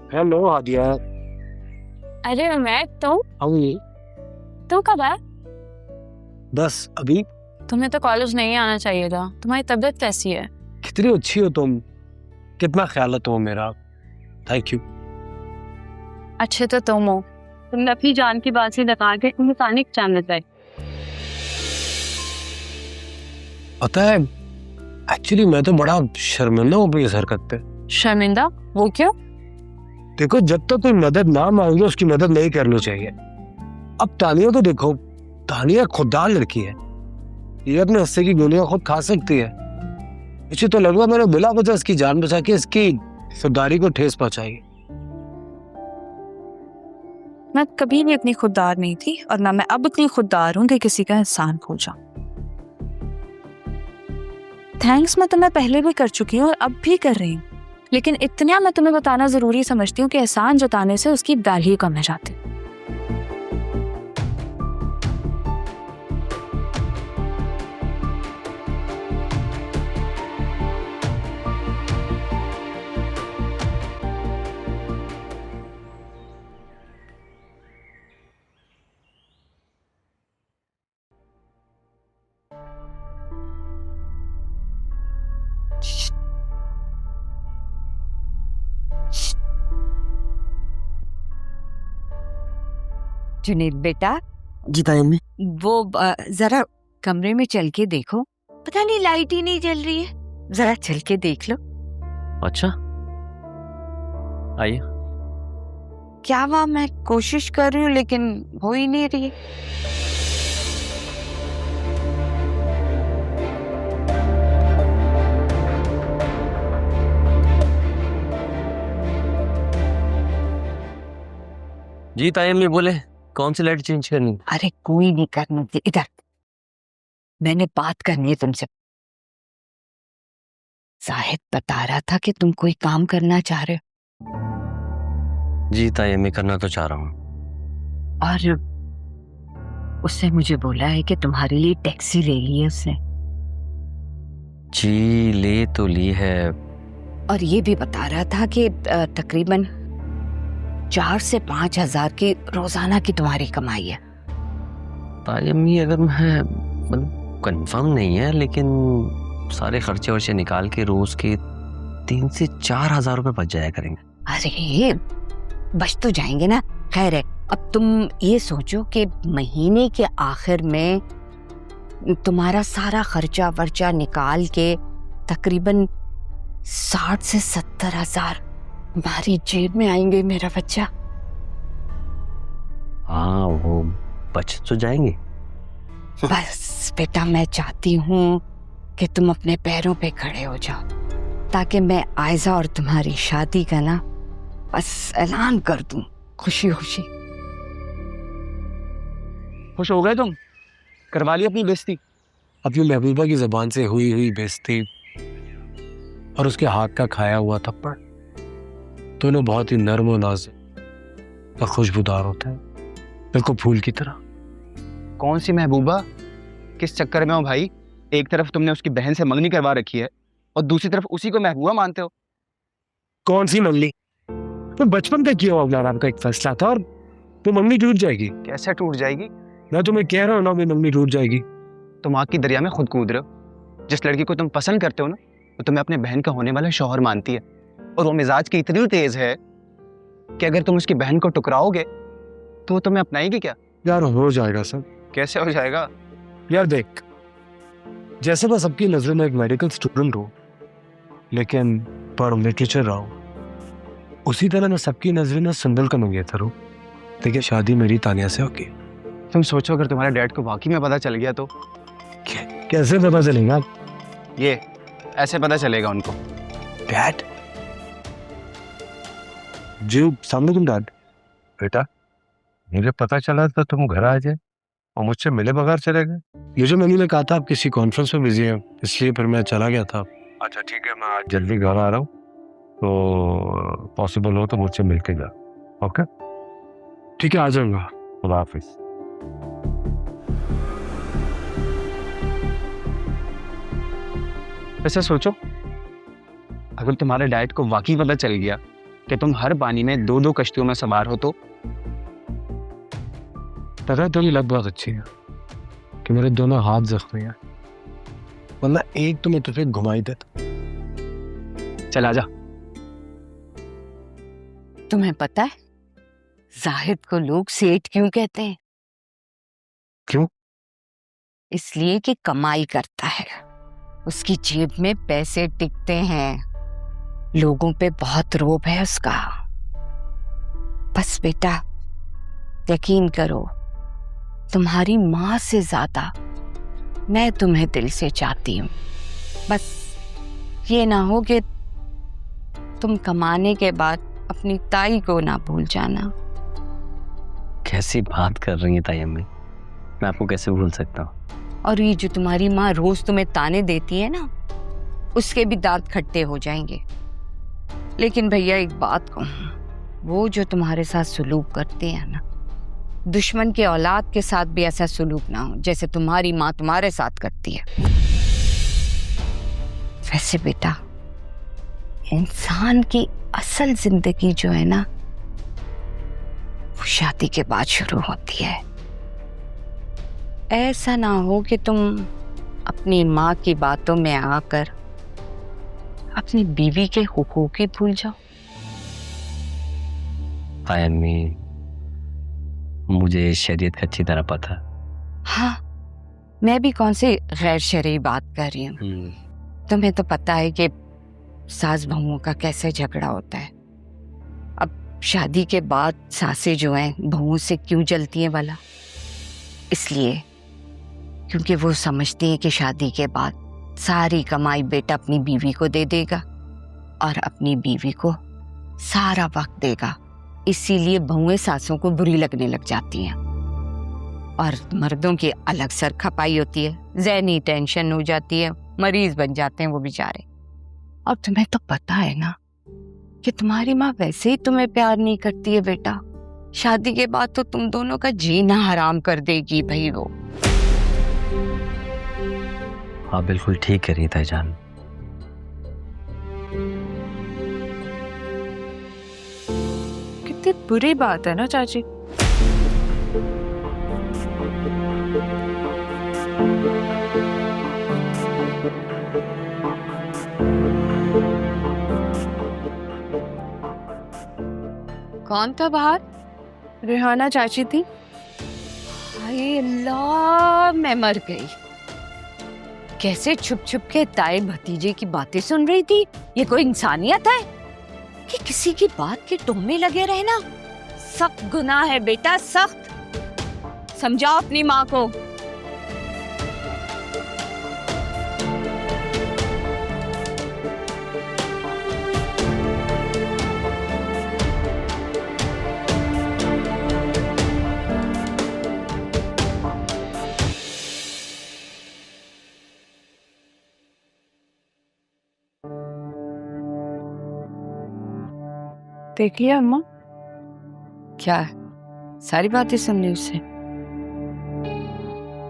Hello Hadiya. अरे मैं तुम कब आए? बस अभी। तुम्हें तो कॉलेज नहीं आना चाहिए था। तुम्हारी तबीयत कैसी है? कितनी अच्छी हो तुम, कितना ख्याल है तुम मेरा। Thank you. अच्छे तो तुम हो। तुमने अपनी जान की बात से लगा के तुम्हें पानी चाहने चाहिए। पता है, एक्चुअली मैं तो बड़ा शर्मिंदा हूँ अपनी इस हरकत पे। शर्मिंदा? वो क्यों? देखो, जब तक कोई मदद ना मांगे उसकी मदद नहीं करनी चाहिए। अब तानिया को देखो, तानिया खुददार लड़की है, ये अपने हिस्से की गोलियां खुद खा सकती है। मुझे तो लगा मैंने बिला वजह इसकी जान बचा के इसकी खुददारी को ठेस पहुंचाई। मैं कभी भी इतनी खुददार नहीं थी और ना मैं अब इतनी खुददार हूँ कि किसी का एहसान भूल जाऊं। थैंक्स मैं तुम्हें पहले भी कर चुकी हूँ और अब भी कर रही हूँ, लेकिन इतना मैं तुम्हें बताना जरूरी समझती हूँ कि एहसान जताने से उसकी वैल्यू कम हो जाती है। जुनेद बेटा, जी तायम्मी। वो जरा कमरे में चल के देखो, पता नहीं लाइट ही नहीं जल रही है, जरा चल के देख लो। अच्छा, आइए। क्या हुआ? मैं कोशिश कर रही हूँ लेकिन हो ही नहीं रही। जी तायम्मी बोले, कौन सी लाइट चेंज करनी? अरे कोई नहीं करना, इधर मैंने बात करनी है तुमसे। जाहिद बता रहा था कि तुम कोई काम करना चाह रहे हो। जी तायम्मी, करना तो चाह रहा हूँ। और उसने मुझे बोला है कि तुम्हारे लिए टैक्सी ले ली है उसने। जी ले तो ली है। और ये भी बता रहा था कि तकरीबन 4 से 5 हजार की रोजाना की तुम्हारी कमाई है। तायम्मी, अगर मैं मतलब कंफर्म नहीं है, लेकिन सारे खर्चे वर्चे निकाल के रोज के 3 से 4 हजार रुपए बच जाया करेंगे। अरे बच तो जाएंगे ना। खैर है, अब तुम ये सोचो कि महीने के आखिर में तुम्हारा सारा खर्चा वर्चा निकाल के तकरीबन 60 से 70 हजार हमारी जेब में आएंगे मेरा बच्चा। हाँ, वो बच तो जाएंगे। बस बेटा, मैं चाहती हूँ कि तुम अपने पैरों पे खड़े हो जाओ, ताकि मैं आयजा और तुम्हारी शादी का ना बस ऐलान कर दूं खुशी खुशी। खुश हो गए तुम? करवा ली अपनी बेइज्जती? अपनी महबूबा की जबान से हुई हुई बेइज्जती और उसके हाथ का खाया हुआ थप्पड़ दोनों बहुत ही नर्म और नाजुक और खुशबूदार होते हैं, बिल्कुल फूल की तरह। कौन सी महबूबा? किस चक्कर में हो भाई? एक तरफ तुमने उसकी बहन से मंगनी करवा रखी है और दूसरी तरफ उसी को महबूबा मानते हो। कौन सी मंगनी? मैं बचपन का किया हुआ नाम का एक फैसला था और वो मंगनी टूट जाएगी। कैसे टूट जाएगी? मैं तुम्हें कह रहा हूँ ना, मेरी मंगनी टूट जाएगी। तुम आग की दरिया में खुद कूद रहे हो। जिस लड़की को तुम पसंद करते हो ना, वो तुम्हें अपने बहन का होने वाला शौहर मानती है, और वो मिजाज की इतनी तेज है कि अगर तुम उसकी बहन को टुकराओगे तो वो तुम्हें अपनाएगी क्या? यार हो जाएगा सब। कैसे हो जाएगा? यार देख, जैसे मैं सबकी नजर में एक मेडिकल स्टूडेंट हूँ लेकिन पढ़ लिटरेचर रहा हूँ, उसी तरह मैं सबकी नजर में सिंगल का मंगेतर हूँ, लेकिन शादी मेरी तानिया से होगी। तुम सोचो, अगर तुम्हारे डैड को वाकई में पता चल गया तो? कैसे पता चलेगा? ये ऐसे पता चलेगा उनको। डैड? जी सामने तुम डैड। बेटा, मुझे पता चला था तुम घर आ जाए और मुझसे मिले बगैर चले गए। ये जो मैंने कहा था आप किसी कॉन्फ्रेंस में बिजी हैं, इसलिए फिर मैं चला गया था। अच्छा ठीक है, मैं आज जल्दी घर आ रहा हूँ, तो पॉसिबल हो तो मुझसे मिल के जा। ओके ठीक है, आ जाऊंगा। खुदा हाफिज। वैसे सोचो, अगर तुम्हारे डैड को वाकई पता चल गया कि तुम हर पानी में 2-2 कश्तियों में सवार हो तो पता तेरी लत बहुत अच्छी है कि मेरे दोनों हाथ जख्मी हैं, वरना एक तो मैं तुझे घुमाई देता। चल आजा। तुम्हें पता है जाहिद को लोग सेठ क्यों कहते हैं? क्यों? इसलिए कि कमाई करता है, उसकी जेब में पैसे टिकते हैं, लोगों पे बहुत रोब है उसका। बस बेटा यकीन करो, तुम्हारी माँ से ज्यादा मैं तुम्हें दिल से चाहती हूँ। बस ये ना हो कि तुम कमाने के बाद अपनी ताई को ना भूल जाना। कैसी बात कर रही है ताई अम्मी, मैं आपको कैसे भूल सकता हूँ? और ये जो तुम्हारी माँ रोज तुम्हें ताने देती है ना, उसके भी दांत खट्टे हो जाएंगे। लेकिन भैया एक बात कहूँ, वो जो तुम्हारे साथ सुलूक करते हैं ना, दुश्मन के औलाद के साथ भी ऐसा सुलूक ना हो जैसे तुम्हारी माँ तुम्हारे साथ करती है। वैसे बेटा इंसान की असल जिंदगी जो है ना, वो शादी के बाद शुरू होती है। ऐसा ना हो कि तुम अपनी माँ की बातों में आकर अपनी बीवी के हुकूक ही भूल जाओ। ताई अम्मी, मुझे शरीयत का अच्छी तरह पता है। हाँ, मैं भी कौन सी गैर शरई बात कर रही हूँ। तुम्हें तो पता है कि सास बहुओं का कैसे झगड़ा होता है। अब शादी के बाद सासें जो हैं बहुओं से क्यों जलती हैं भला? इसलिए क्योंकि वो समझती हैं कि शादी के बाद सारी कमाई बेटा अपनी बीवी को दे देगा और अपनी बीवी को सारा वक्त देगा। इसीलिए बहुएं सासों को बुरी लगने लग जाती हैं और मर्दों की अलग सर खपाई होती है, ज़हनी टेंशन हो जाती है, मरीज बन जाते हैं वो बेचारे। और तुम्हें तो पता है ना कि तुम्हारी माँ वैसे ही तुम्हें प्यार नहीं करती है बेटा। शादी के बाद तो तुम दोनों का जीना हराम कर देगी भाई वो। हाँ बिल्कुल ठीक कह रही है ताईजान। कितनी बुरी बात है ना चाची। कौन था बाहर? रेहाना चाची थी। हाय अल्लाह, मैं मर गई। कैसे छुप छुप के ताए भतीजे की बातें सुन रही थी? ये कोई इंसानियत है कि किसी की बात के टोमे लगे रहना? सख्त गुनाह है बेटा, सख्त। समझाओ अपनी माँ को। देखिए अम्मा, क्या सारी बातें सुन ली उससे?